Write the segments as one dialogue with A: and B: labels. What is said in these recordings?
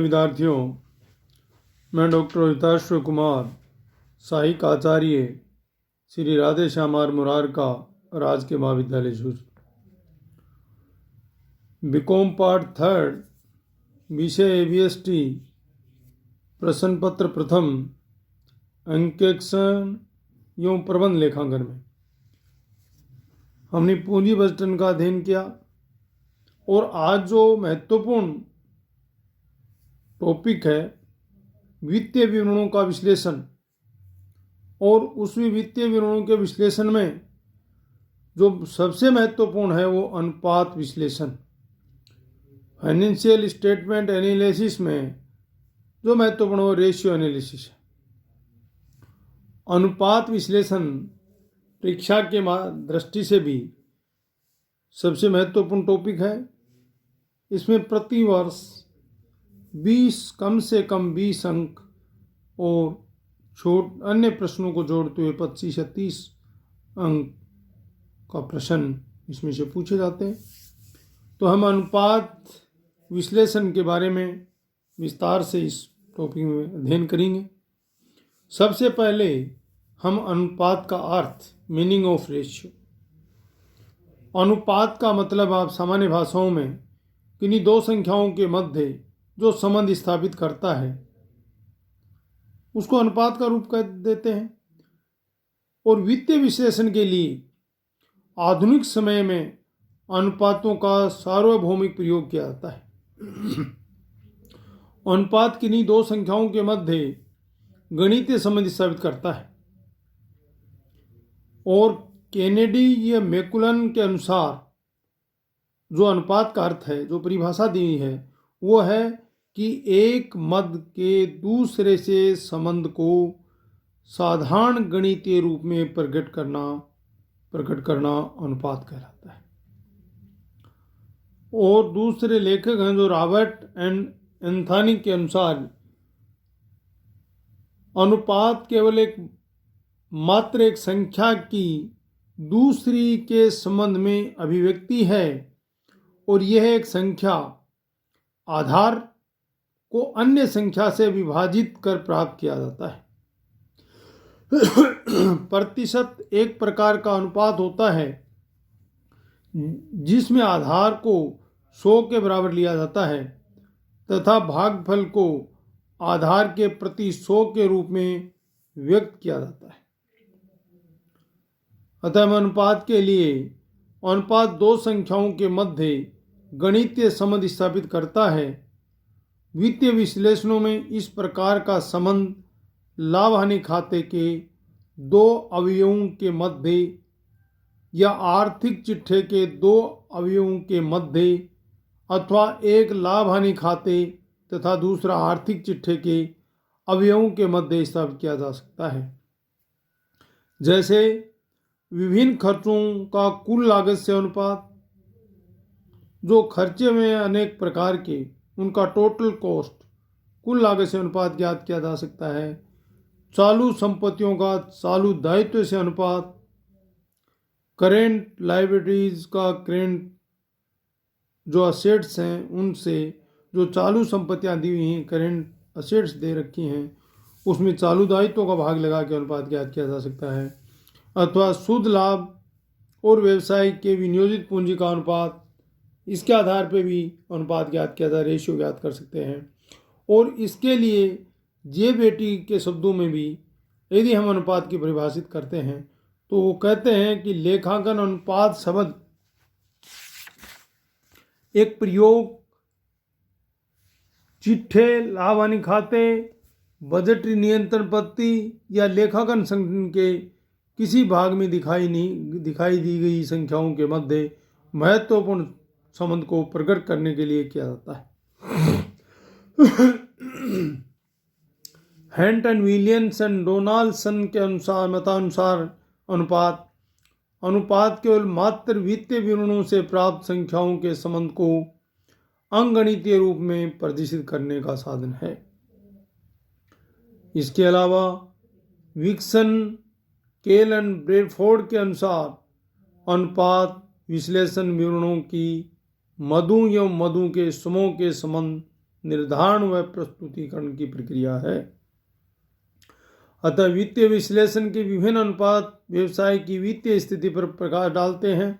A: विद्यार्थियों, मैं डॉक्टर हिताश्व कुमार, सहायक आचार्य श्री राधे श्यामार मुरार का राजकीय महाविद्यालय झुंझुनू, बीकॉम पार्ट 3 विषय एबीएसटी प्रश्न पत्र प्रथम अंकेक्षण एवं प्रबंध लेखांकन में हमने पूंजी बजटन का अध्ययन किया और आज जो महत्वपूर्ण टॉपिक है वित्तीय विवरणों का विश्लेषण, और उसमें वित्तीय विवरणों के विश्लेषण में जो सबसे महत्वपूर्ण है वो अनुपात विश्लेषण। फाइनेंशियल स्टेटमेंट एनालिसिस में जो महत्वपूर्ण वो रेशियो एनालिसिस है। अनुपात विश्लेषण परीक्षा के दृष्टि से भी सबसे महत्वपूर्ण टॉपिक है। इसमें प्रति वर्ष 20 कम से कम 20 अंक और अन्य प्रश्नों को जोड़ते हुए 25 या 30 अंक का प्रश्न इसमें से पूछे जाते हैं। तो हम अनुपात विश्लेषण के बारे में विस्तार से इस टॉपिक में अध्ययन करेंगे। सबसे पहले हम अनुपात का अर्थ, मीनिंग ऑफ रेशियो। अनुपात का मतलब आप सामान्य भाषाओं में किन्हीं दो संख्याओं के मध्य जो संबंध स्थापित करता है उसको अनुपात का रूप कह देते हैं। और वित्तीय विश्लेषण के लिए आधुनिक समय में अनुपातों का सार्वभौमिक प्रयोग किया जाता है। अनुपात किन्हीं दो संख्याओं के मध्य गणितीय संबंध स्थापित करता है और केनेडी या मैकुलन के अनुसार जो अनुपात का अर्थ है, जो परिभाषा दी है वो है कि एक मद के दूसरे से संबंध को साधारण गणितीय रूप में प्रकट करना अनुपात कहलाता है। और दूसरे लेखक हैं जो रॉबर्ट एंड एंथनी के अनुसार अनुपात केवल मात्र एक संख्या की दूसरी के संबंध में अभिव्यक्ति है और यह एक संख्या आधार को अन्य संख्या से विभाजित कर प्राप्त किया जाता है। प्रतिशत एक प्रकार का अनुपात होता है जिसमें आधार को 100 के बराबर लिया जाता है तथा भागफल को आधार के प्रति 100 के रूप में व्यक्त किया जाता है। अतः अनुपात के लिए अनुपात दो संख्याओं के मध्य गणितीय संबंध स्थापित करता है। वित्तीय विश्लेषणों में इस प्रकार का संबंध लाभ हानि खाते के दो अवयवों के मध्य या आर्थिक चिट्ठे के दो अवयवों के मध्य अथवा एक लाभ हानि खाते तथा दूसरा आर्थिक चिट्ठे के अवयवों के मध्य स्थापित किया जा सकता है। जैसे विभिन्न खर्चों का कुल लागत से अनुपात, जो खर्चे में अनेक प्रकार के उनका टोटल कॉस्ट कुल लागत से अनुपात ज्ञात किया जा सकता है। चालू संपत्तियों का चालू दायित्व से अनुपात, करेंट लायबिलिटीज का करेंट जो असेट्स हैं उनसे, जो चालू संपत्तियां दी हुई हैं, करेंट असेट्स दे रखी हैं, उसमें चालू दायित्वों का भाग लगा के अनुपात ज्ञात किया जा सकता है। अथवा शुद्ध लाभ और व्यवसाय के विनियोजित पूंजी का अनुपात, इसके आधार पर भी अनुपात ज्ञात किया जा, रेशियो ज्ञात कर सकते हैं। और इसके लिए जे बेटी के शब्दों में भी यदि हम अनुपात की परिभाषित करते हैं तो वो कहते हैं कि लेखांकन अनुपात शब्द एक प्रयोग चिट्ठे, लाभ हानि खाते, बजटरी नियंत्रण पत्ती या लेखांकन संगठन के किसी भाग में दिखाई दी गई संख्याओं के मध्य महत्वपूर्ण संबंध को प्रकट करने के लिए किया जाता है। Hunt and Williams and Donaldson के मतानुसार अनुपात केवल मात्र वित्तीय विवरणों से प्राप्त संख्याओं के संबंध को अंगणितीय रूप में प्रदर्शित करने का साधन है। इसके अलावा विक्सन, केल एंड ब्रेडफोर्ड के अनुसार अनुपात विश्लेषण विवरणों की मधु एवं मधु के समूह के संबंध निर्धारण व प्रस्तुतिकरण की प्रक्रिया है। अतः वित्तीय विश्लेषण के विभिन्न अनुपात व्यवसाय की वित्तीय स्थिति पर प्रकाश डालते हैं,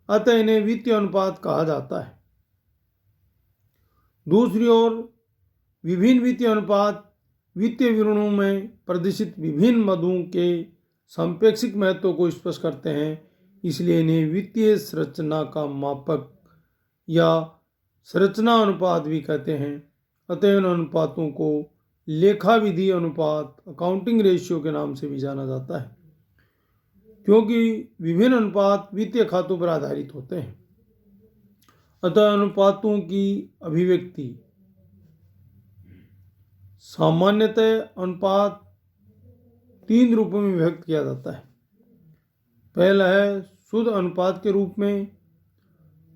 A: अतः इन्हें वित्तीय अनुपात कहा जाता है। दूसरी ओर विभिन्न वित्तीय अनुपात वित्तीय विवरणों में प्रदर्शित विभिन्न मदों के सापेक्षिक महत्व को स्पष्ट करते हैं, इसलिए इन्हें वित्तीय संरचना का मापक या संरचना अनुपात भी कहते हैं। अतः इन अनुपातों को लेखा विधि अनुपात, अकाउंटिंग रेशियो के नाम से भी जाना जाता है, क्योंकि विभिन्न अनुपात वित्तीय खातों पर आधारित होते हैं। अतः अनुपातों की अभिव्यक्ति सामान्यतः अनुपात 3 रूपों में व्यक्त किया जाता है। पहला है शुद्ध अनुपात के रूप में,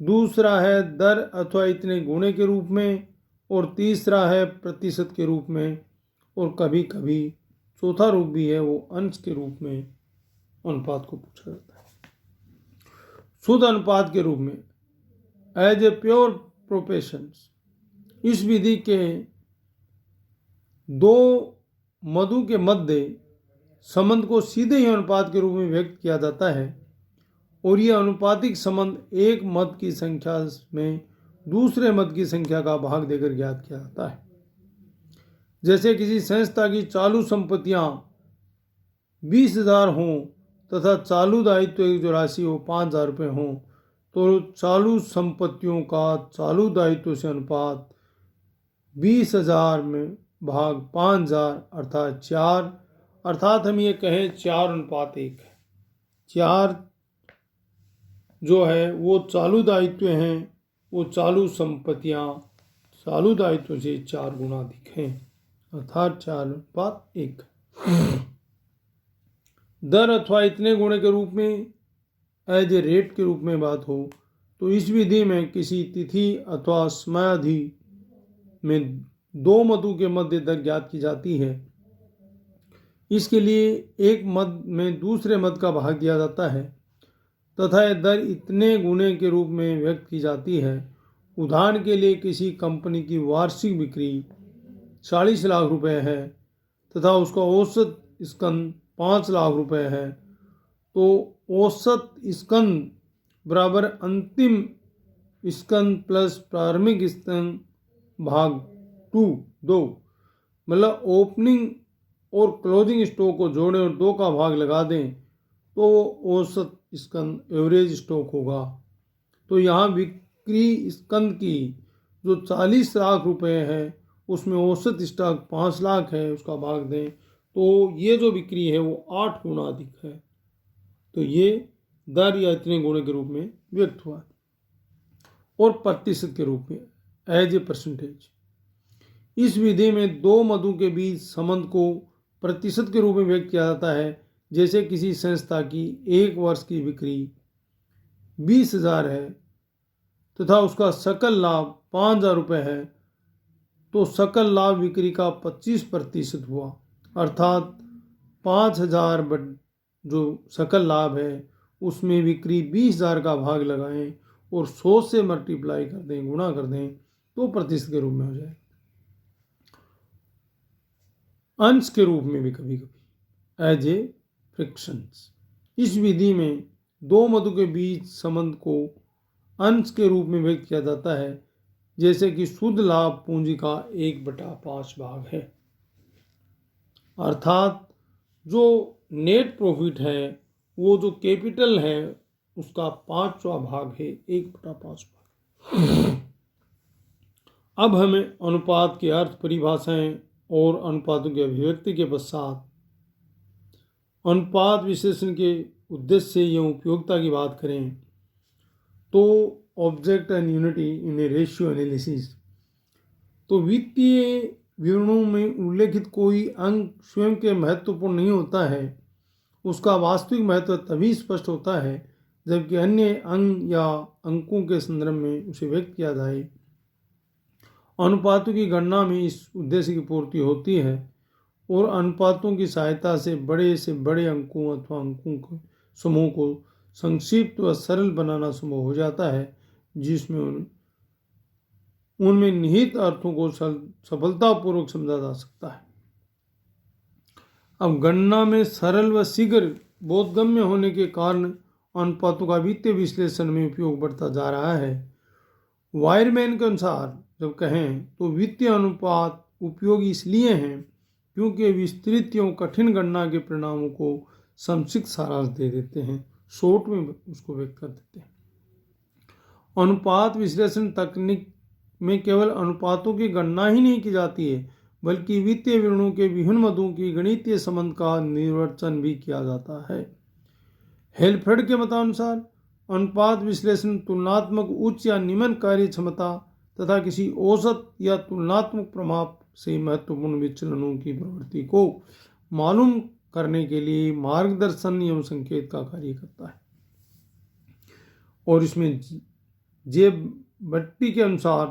A: दूसरा है दर अथवा इतने गुणे के रूप में, और तीसरा है प्रतिशत के रूप में, और कभी कभी चौथा रूप भी है, वो अंश के रूप में अनुपात को पूछा जाता है। शुद्ध अनुपात के रूप में एज ए प्योर प्रोपोर्शंस, इस विधि के दो मदों के मध्य संबंध को सीधे ही अनुपात के रूप में व्यक्त किया जाता है, और यह अनुपातिक संबंध एक मद की संख्या में दूसरे मद की संख्या का भाग देकर ज्ञात किया जाता है। जैसे किसी संस्था की चालू संपत्तियां 20,000 हों तथा चालू दायित्व एक जो राशि हो 5,000 रुपये हों, तो चालू संपत्तियों का चालू दायित्व से अनुपात 20,000 में भाग 5,000 अर्थात 4, अर्थात हम ये कहें 4:1 है। 4 जो है वो चालू दायित्व हैं, वो चालू संपत्तियां चालू दायित्व से 4 गुना अधिक हैं, अर्थात 4:1। दर अथवा इतने गुणे के रूप में एज ए रेट के रूप में बात हो, तो इस विधि में किसी तिथि अथवा समयावधि में दो मदों के मध्य दर ज्ञात की जाती है। इसके लिए एक मद में दूसरे मद का भाग दिया जाता है तथा यह दर इतने गुणे के रूप में व्यक्त की जाती है। उदाहरण के लिए किसी कंपनी की वार्षिक बिक्री 40 लाख रुपए है तथा उसका औसत स्कंद 5 लाख रुपए है, तो औसत स्कंद बराबर अंतिम स्कंद प्लस प्रारंभिक स्कंद भाग 2, मतलब ओपनिंग और क्लोजिंग स्टॉक को जोड़ें और 2 का भाग लगा दें तो औसत स्कंद एवरेज स्टॉक होगा। तो यहाँ बिक्री स्कंद की जो 40 लाख रुपए है उसमें औसत स्टॉक 5 लाख है, उसका भाग दें तो ये जो बिक्री है वो 8 गुना अधिक है। तो ये दर या इतने गुणे के रूप में व्यक्त हुआ। और प्रतिशत के रूप में एज ए परसेंटेज, इस विधि में दो मदों के बीच संबंध को प्रतिशत के रूप में व्यक्त किया जाता है। जैसे किसी संस्था की 1 वर्ष की बिक्री 20,000 है तथा उसका सकल लाभ 5,000 रुपये है, तो सकल लाभ बिक्री का 25% हुआ, अर्थात 5,000 जो सकल लाभ है उसमें बिक्री 20,000 का भाग लगाएं और 100 से मल्टीप्लाई कर दें, गुणा कर दें, तो प्रतिशत के रूप में हो जाए। अंश के रूप में भी कभी कभी एज ए फ्रैक्शंस, इस विधि में दो मदों के बीच संबंध को अंश के रूप में व्यक्त किया जाता है। जैसे कि शुद्ध लाभ पूंजी का 1/5 भाग है, अर्थात जो नेट प्रॉफिट है वो जो कैपिटल है उसका 5वां भाग है, 1/5 भाग। अब हमें अनुपात के अर्थ, परिभाषाएं और अनुपातों की अभिव्यक्ति के पश्चात अनुपात विश्लेषण के उद्देश्य या उपयोगिता की बात करें तो object and unity in A ratio analysis, तो वित्तीय विवरणों में उल्लेखित कोई अंक स्वयं के महत्वपूर्ण नहीं होता है, उसका वास्तविक महत्व तभी स्पष्ट होता है जबकि अन्य अंग या अंकों के संदर्भ में उसे व्यक्त किया जाए। अनुपातों की गणना में इस उद्देश्य की पूर्ति होती है और अनुपातों की सहायता से बड़े अंकों अथवा अंकों के समूह को संक्षिप्त व सरल बनाना संभव हो जाता है, जिसमें उनमें निहित अर्थों को सफलतापूर्वक समझा जा सकता है। अब गणना में सरल व शीघ्र बोधगम्य होने के कारण अनुपातों का वित्तीय विश्लेषण में उपयोग बढ़ता जा रहा है। वायरमैन के अनुसार जब कहें तो वित्तीय अनुपात उपयोगी इसलिए हैं क्योंकि विस्तृत एवं कठिन गणना के परिणामों को संक्षिप्त सारांश दे देते हैं, शॉर्ट में उसको व्यक्त कर देते हैं। अनुपात विश्लेषण तकनीक में केवल अनुपातों की गणना ही नहीं की जाती है, बल्कि वित्तीय विवरणों के विभिन्न मदों की गणितीय संबंध का निर्वचन भी किया जाता है। हेल्फ्रेड के मतानुसार अनुपात विश्लेषण तुलनात्मक उच्च या निम्न कार्य क्षमता तथा किसी औसत या तुलनात्मक प्रमाप से महत्वपूर्ण विचलनों की प्रवृत्ति को मालूम करने के लिए मार्गदर्शन एवं संकेत का कार्य करता है। और इसमें जे भट्टी के अनुसार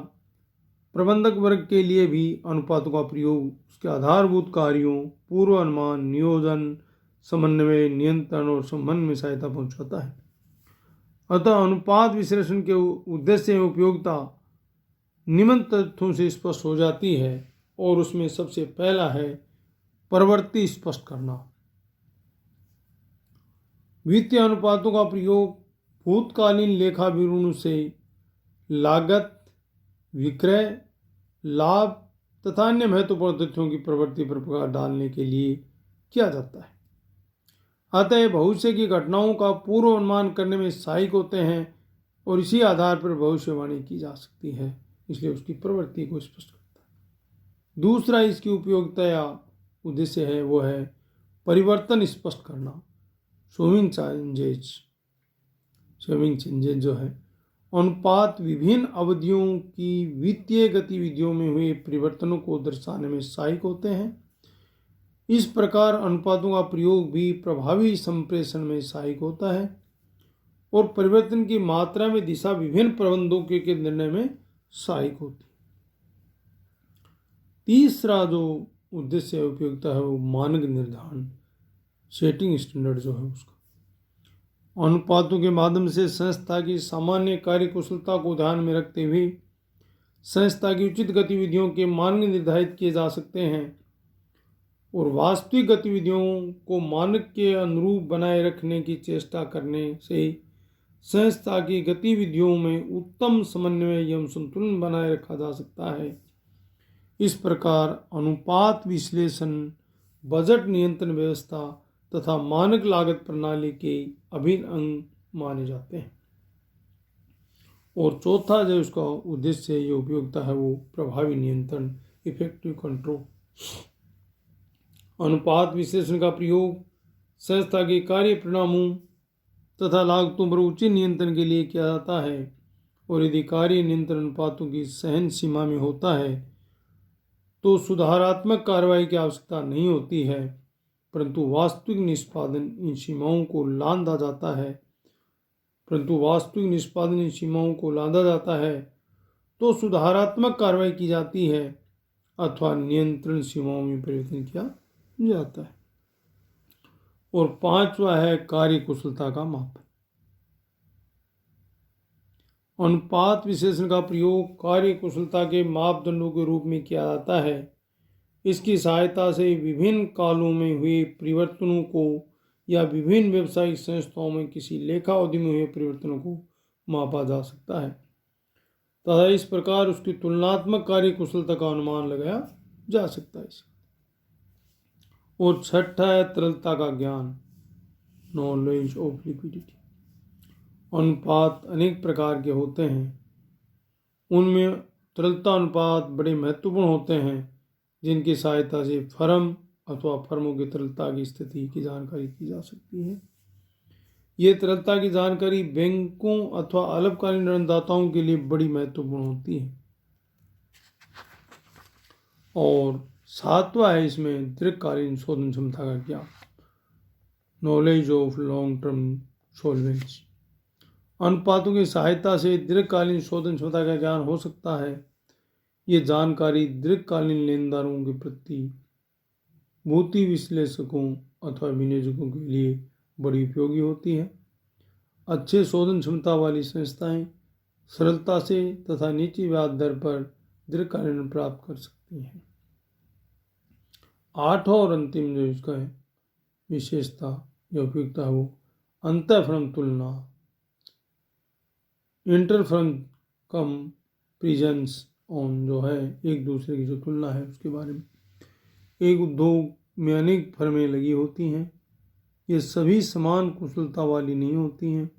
A: प्रबंधक वर्ग के लिए भी अनुपातों का प्रयोग उसके आधारभूत कार्यों, पूर्व अनुमान, नियोजन, समन्वय, नियंत्रण और संबंध में सहायता पहुंचाता है। अतः अनुपात विश्लेषण के उद्देश्य एवं उपयोगिता निम्न तथ्यों से स्पष्ट हो जाती है और उसमें सबसे पहला है प्रवृत्ति स्पष्ट करना। वित्तीय अनुपातों का प्रयोग भूतकालीन लेखा विवरणों से लागत, विक्रय, लाभ तथा अन्य महत्वपूर्ण तथ्यों की प्रवृत्ति पर प्रकाश डालने के लिए किया जाता है। अतः भविष्य की घटनाओं का पूर्व अनुमान करने में सहायक होते हैं और इसी आधार पर भविष्यवाणी की जा सकती है, इसलिए उसकी प्रवृत्ति को स्पष्ट करता है। दूसरा इसकी उपयोगिता या उद्देश्य है वो है परिवर्तन स्पष्ट करना। स्विंग चेंजेज जो है अनुपात विभिन्न अवधियों की वित्तीय गतिविधियों में हुए परिवर्तनों को दर्शाने में सहायक होते हैं। इस प्रकार अनुपातों का प्रयोग भी प्रभावी संप्रेषण में सहायक होता है और परिवर्तन की मात्रा में दिशा विभिन्न प्रबंधों के निर्णय में सहायक होती है। तीसरा जो उद्देश्य उपयोगिता है वो मानक निर्धारण, सेटिंग स्टैंडर्ड जो है उसका। अनुपातों के माध्यम से संस्था की सामान्य कार्य कुशलता को ध्यान में रखते हुए संस्था की उचित गतिविधियों के मानक निर्धारित किए जा सकते हैं और वास्तविक गतिविधियों को मानक के अनुरूप बनाए रखने की चेष्टा करने से संस्था की गतिविधियों में उत्तम समन्वय एवं संतुलन बनाए रखा जा सकता है। इस प्रकार अनुपात विश्लेषण बजट नियंत्रण व्यवस्था तथा मानक लागत प्रणाली के अभिन्न अंग माने जाते हैं। और चौथा जो उसका उद्देश्य या उपयोगिता है वो प्रभावी नियंत्रण, इफेक्टिव कंट्रोल। अनुपात विश्लेषण का प्रयोग संस्था के कार्य परिणामों तथा लागतों पर उचित नियंत्रण के लिए किया जाता है और यदि कार्य नियंत्रण अनुपातों की सहन सीमा में होता है तो सुधारात्मक कार्रवाई की आवश्यकता नहीं होती है, परंतु वास्तविक निष्पादन इन सीमाओं को लांघा जाता है तो सुधारात्मक कार्रवाई की जाती है अथवा नियंत्रण सीमाओं में परिवर्तन किया जाता है। और पांचवा है कार्य कुशलता का माप। अनुपात विश्लेषण का प्रयोग कार्य कुशलता के मापदंडों के रूप में किया जाता है। इसकी सहायता से विभिन्न कालों में हुए परिवर्तनों को या विभिन्न व्यावसायिक संस्थाओं में किसी लेखा अवधि में हुए परिवर्तनों को मापा जा सकता है तथा इस प्रकार उसकी तुलनात्मक कार्य कुशलता का अनुमान लगाया जा सकता है। और छठा है तरलता का ज्ञान, नॉलेज ऑफ लिक्विडिटी। अनुपात अनेक प्रकार के होते हैं, उनमें तरलता अनुपात बड़े महत्वपूर्ण होते हैं जिनकी सहायता से फर्म अथवा फर्मों की तरलता की स्थिति की जानकारी की जा सकती है। ये तरलता की जानकारी बैंकों अथवा अल्पकालीन ऋणदाताओं के लिए बड़ी महत्वपूर्ण होती है। और सातवां है इसमें दीर्घकालीन शोधन क्षमता का ज्ञान, knowledge of long term solvency. अनुपातों की सहायता से दीर्घकालीन शोधन क्षमता का ज्ञान हो सकता है। ये जानकारी दीर्घकालीन लेनदारों के प्रति भौतिक विश्लेषकों अथवा विनियोजकों के लिए बड़ी उपयोगी होती है। अच्छे शोधन क्षमता वाली संस्थाएं सरलता से तथा नीची ब्याज दर पर दीर्घकालीन ऋण प्राप्त कर सकती हैं। आठवां और अंतिम जो इसका है विशेषता या उपयोगिता है वो अंतर फर्म तुलना, इंटर फर्म कंपैरिजंस ऑन जो है एक दूसरे की जो तुलना है उसके बारे में। एक उद्योग में अनेक फर्में लगी होती हैं, ये सभी समान कुशलता वाली नहीं होती हैं।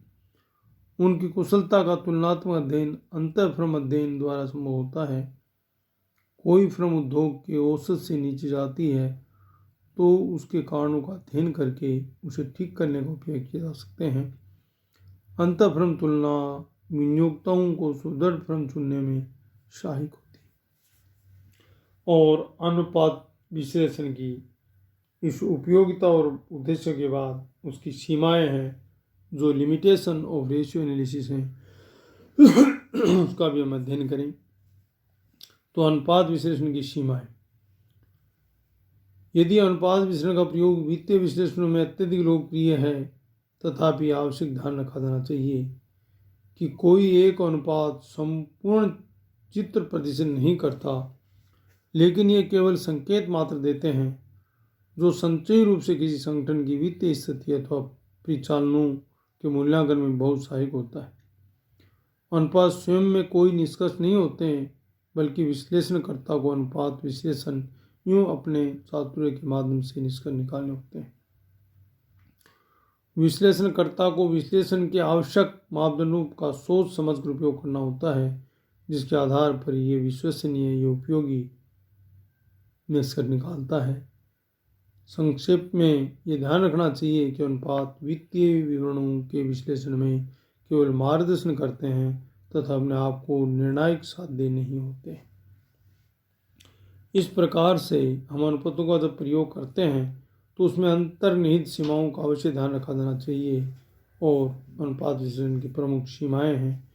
A: उनकी कुशलता का तुलनात्मक अध्ययन अंतर फर्म अध्ययन द्वारा संभव होता है। कोई फर्म उद्योग के औसत से नीचे जाती है तो उसके कारणों का अध्ययन करके उसे ठीक करने का उपयोग किए जा सकते हैं। अंतर फर्म तुलना नियोक्ताओं को सुदृढ़ फर्म चुनने में सहायक होती है। और अनुपात विश्लेषण की इस उपयोगिता और उद्देश्य के बाद उसकी सीमाएं हैं, जो लिमिटेशन ऑफ रेशियो एनालिसिस हैं उसका भी हम अध्ययन करें। तो अनुपात विश्लेषण की सीमाएं, यदि अनुपात विश्लेषण का प्रयोग वित्तीय विश्लेषणों में अत्यधिक लोकप्रिय है, तथापि आवश्यक ध्यान रखा जाना चाहिए कि कोई एक अनुपात संपूर्ण चित्र प्रदर्शित नहीं करता, लेकिन ये केवल संकेत मात्र देते हैं जो संचयी रूप से किसी संगठन की वित्तीय स्थिति अथवा परिचालनों के मूल्यांकन में बहुत सहायक होता है। अनुपात स्वयं में कोई निष्कर्ष नहीं होते हैं, बल्कि विश्लेषणकर्ता को अनुपात विश्लेषण यूं अपने चातुर्य के माध्यम से निष्कर्ष निकालने होते हैं। विश्लेषणकर्ता को विश्लेषण के आवश्यक मापदंडों का सोच समझकर उपयोग करना होता है, जिसके आधार पर ये विश्वसनीय या उपयोगी निष्कर्ष निकालता है। संक्षेप में ये ध्यान रखना चाहिए कि अनुपात वित्तीय विवरणों के विश्लेषण में केवल मार्गदर्शन करते हैं तथा अपने आप को निर्णायक साध्य नहीं होते। इस प्रकार से हम अनुपातों का जब प्रयोग करते हैं तो उसमें अंतर्निहित सीमाओं का अवश्य ध्यान रखा जाना चाहिए। और अनुपात विश्लेषण की प्रमुख सीमाएं हैं,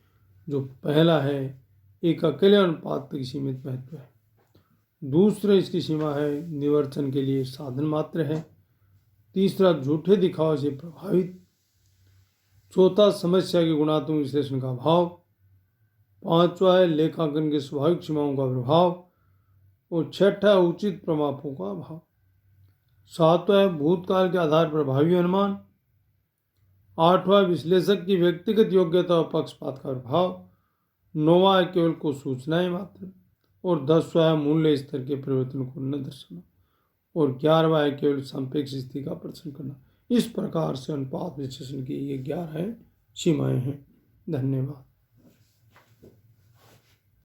A: जो पहला है एक अकेले अनुपात तक सीमित महत्व है। दूसरा इसकी सीमा है निवर्चन के लिए साधन मात्र है। तीसरा झूठे दिखावे से प्रभावित। चौथा समस्या के गुणात्मक विश्लेषण का अभाव। पांचवा है लेखांकन के स्वाभाविक सीमाओं का प्रभाव। और छठा उचित प्रमापों का अभाव। सातवां है भूतकाल के आधार पर भावी अनुमान। आठवां विश्लेषक की व्यक्तिगत योग्यता और पक्षपात का प्रभाव। नौवां है केवल कुछ सूचनाएं मात्र। और 10वां है मूल्य स्तर के परिवर्तन को न दर्शाना। और 11वां है केवल सापेक्ष स्थिति का प्रदर्शन करना। इस प्रकार से अनुपात विश्लेषण की ये 11 सीमाएं हैं। धन्यवाद।